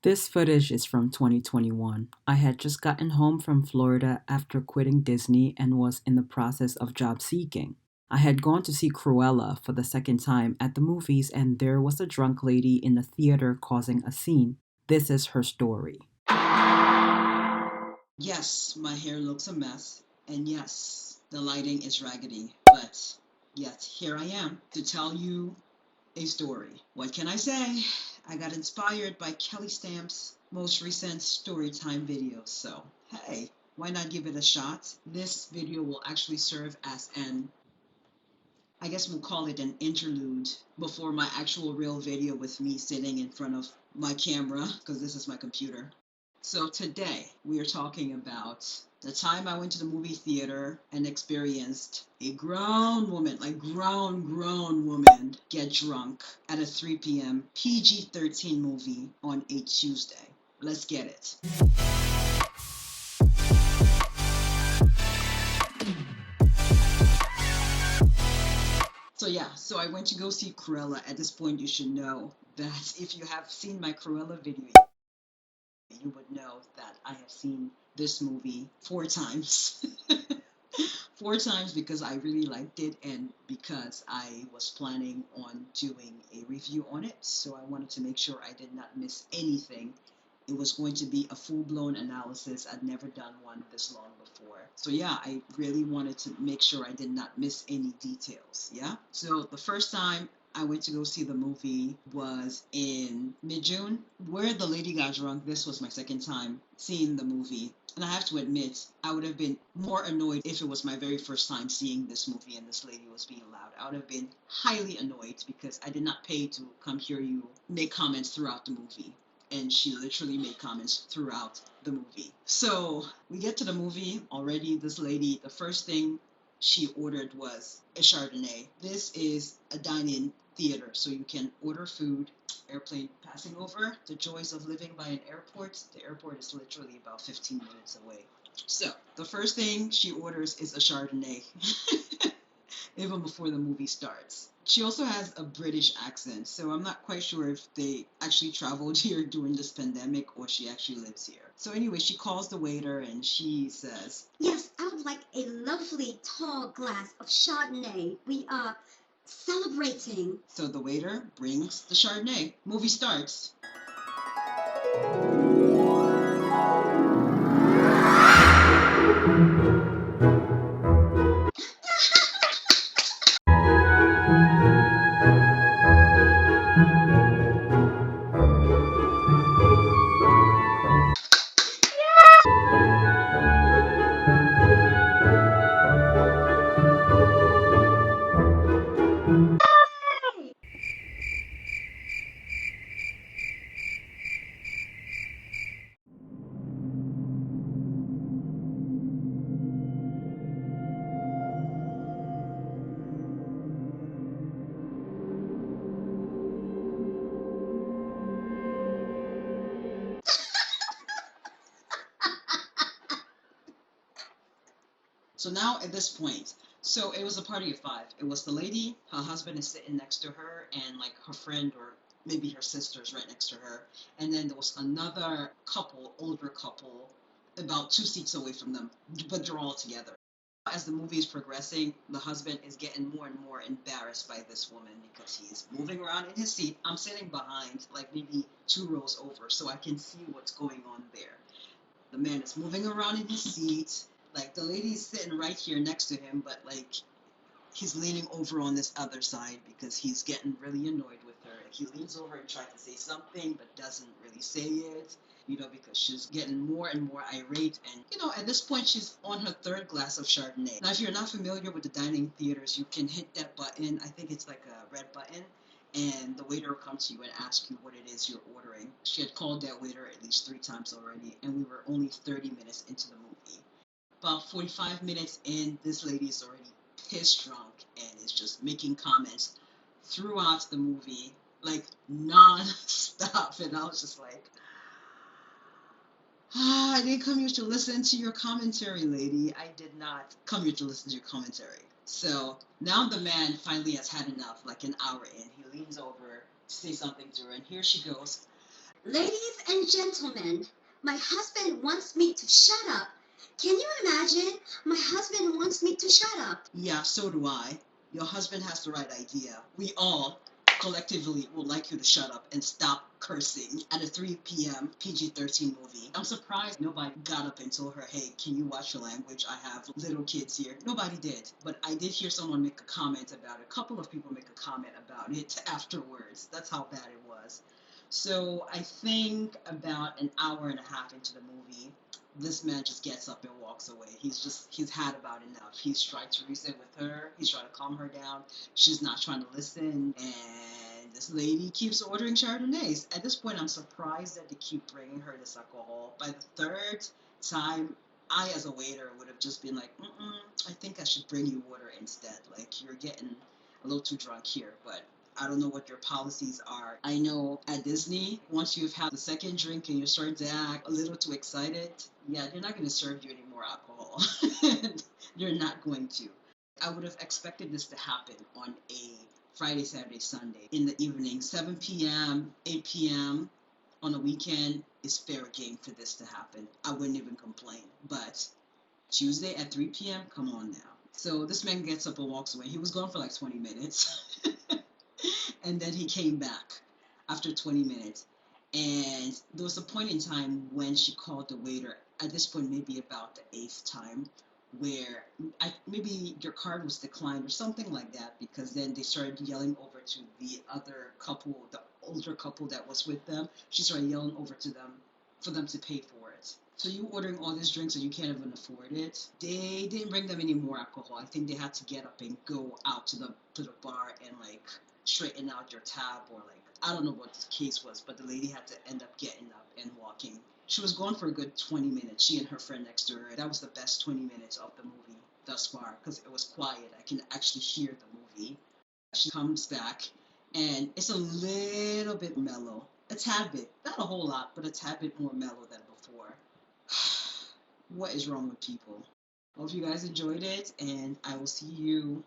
This footage is from 2021. I had just gotten home from Florida after quitting Disney and was in the process of job seeking. I had gone to see Cruella for the second time at the movies, and there was a drunk lady in the theater causing a scene. This is her story. Yes, my hair looks a mess, and yes, the lighting is raggedy, but yet here I am to tell you a story. What can I say? I got inspired by Kelly Stamp's most recent storytime video, so hey, why not give it a shot? This video will actually serve as I guess we'll call it an interlude before my actual real video with me sitting in front of my camera, because this is my computer. So today we are talking about the time I went to the movie theater and experienced a grown woman, like grown woman, get drunk at a 3 p.m. PG-13 movie on a Tuesday. Let's get it. So I went to go see Cruella. At this point, you should know that if you have seen my Cruella video, you would know that I have seen this movie 4 times. 4 times because I really liked it and because I was planning on doing a review on it. So I wanted to make sure I did not miss anything. It was going to be a full blown analysis. I'd never done one this long before. So yeah, I really wanted to make sure I did not miss any details. Yeah. So the first time I went to go see the movie was in mid June. Where the lady got drunk, this was my second time seeing the movie. And I have to admit, I would have been more annoyed if it was my very first time seeing this movie and this lady was being loud. I would have been highly annoyed because I did not pay to come hear you make comments throughout the movie. And she literally made comments throughout the movie. So we get to the movie already. This lady, the first thing she ordered was a Chardonnay. This is a dine-in theater, so you can order food. Airplane passing over. The joys of living by an airport. The airport is literally about 15 minutes away. So the first thing she orders is a Chardonnay, even before the movie starts. She also has a British accent, so I'm not quite sure if they actually traveled here during this pandemic or she actually lives here. So anyway, she calls the waiter and she says, Yes, I would like a lovely tall glass of Chardonnay. We are celebrating. So the waiter brings the Chardonnay. Movie starts. So now at this point, so it was a party of five. It was the lady, her husband is sitting next to her, and like her friend or maybe her sister's right next to her. And then there was another couple, older couple, about 2 seats away from them, but they're all together. As the movie is progressing, the husband is getting more and more embarrassed by this woman because he's moving around in his seat. I'm sitting behind, like maybe 2 rows over, so I can see what's going on there. The man is moving around in his seat. Like the lady's sitting right here next to him, but like he's leaning over on this other side because he's getting really annoyed with her. He leans over and tries to say something, but doesn't really say it, because she's getting more and more irate. And, at this point, she's on her third glass of Chardonnay. Now, if you're not familiar with the dining theaters, you can hit that button. I think it's like a red button. And the waiter will come to you and ask you what it is you're ordering. She had called that waiter at least 3 times already, and we were only 30 minutes into the movie. About 45 minutes in, this lady is already pissed drunk and is just making comments throughout the movie, like non-stop. And I was just like, I didn't come here to listen to your commentary, lady. I did not come here to listen to your commentary. So now the man finally has had enough, like an hour in. He leans over to say something to her, and here she goes. Ladies and gentlemen, my husband wants me to shut up. Can you imagine? My husband wants me to shut up. Yeah, so do I. Your husband has the right idea. We all collectively would like you to shut up and stop cursing at a 3 p.m. PG-13 movie. I'm surprised nobody got up and told her, hey, can you watch your language? I have little kids here. Nobody did. But I did hear someone make a comment about it. A couple of people make a comment about it afterwards. That's how bad it was. So I think about an hour and a half into the movie, this man just gets up and walks away. He's had about enough. He's tried to reason with her. He's trying to calm her down. She's not trying to listen. And this lady keeps ordering Chardonnays. At this point, I'm surprised that they keep bringing her this alcohol. By the third time, I, as a waiter, would have just been like, I think I should bring you water instead. Like, you're getting a little too drunk here. But I don't know what your policies are. I know at Disney, once you've had the second drink and you're starting to act a little too excited, yeah, they're not going to serve you any more alcohol. They're not going to. I would have expected this to happen on a Friday, Saturday, Sunday in the evening, 7 p.m., 8 p.m. on a weekend is fair game for this to happen. I wouldn't even complain. But Tuesday at 3 p.m., come on now. So this man gets up and walks away. He was gone for like 20 minutes. And then he came back after 20 minutes. And there was a point in time when she called the waiter, at this point, maybe about the eighth time, where maybe your card was declined or something like that, because then they started yelling over to the other couple, the older couple that was with them. She started yelling over to them for them to pay for it. So you ordering all these drinks and you can't even afford it. They didn't bring them any more alcohol. I think they had to get up and go out to the bar and like straighten out your tab, or like I don't know what the case was, but the lady had to end up getting up and walking. She was gone for a good 20 minutes. She and her friend next to her. That was the best 20 minutes of the movie thus far because it was quiet. I can actually hear the movie. She comes back and it's a little bit mellow. A tad bit. Not a whole lot, but a tad bit more mellow than before. What is wrong with people? Hope you guys enjoyed it, and I will see you